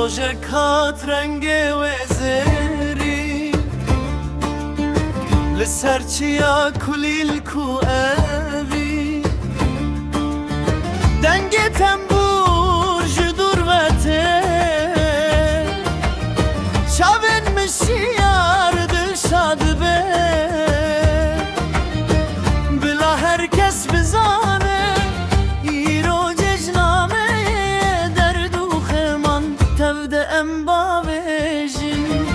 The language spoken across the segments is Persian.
روزك هات رنگی و زری لسر چیا کلیل کو اوی دنگ تنبور جدور وته شاون مشیار دل شاد به بلا herkes بزانه ایرو ججنامه درد و خمان تبده ام باویجن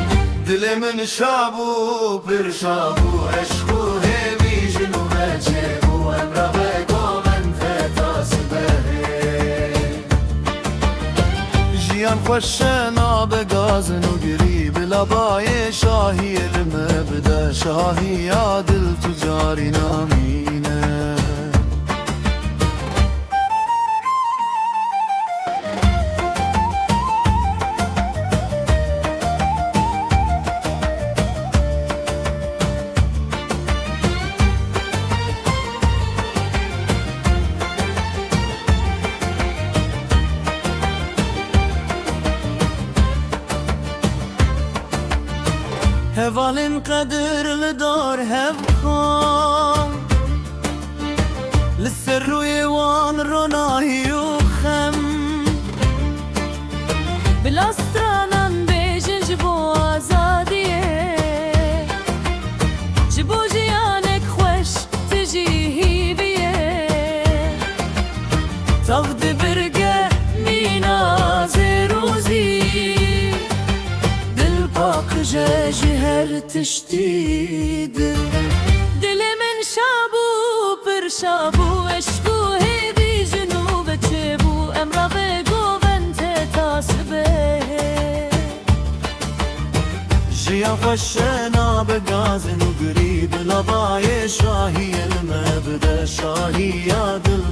دل من شابو پر شابو عشق و هیویجن و بچه و امرا بگو من تتاسبه جیان خوشنا بگازن و گری بلابای شاهی المبده شاهی عادل تجاری نامینه هوالن قدر لدار هفخان لسر روی وان روناهی و خم بلاسترانان بیجن جبو آزادیه جبو جیانک خوش تجیهی بیه تاخد برگه میناز روزی جاجي هر تشتيد دل من شابو پر شابو عشقو هیوی جنوب چبو امرا بگو بنت تاسبه جيا خوشنا بگازن و گریب لبای شاهی المبده شاهی عادل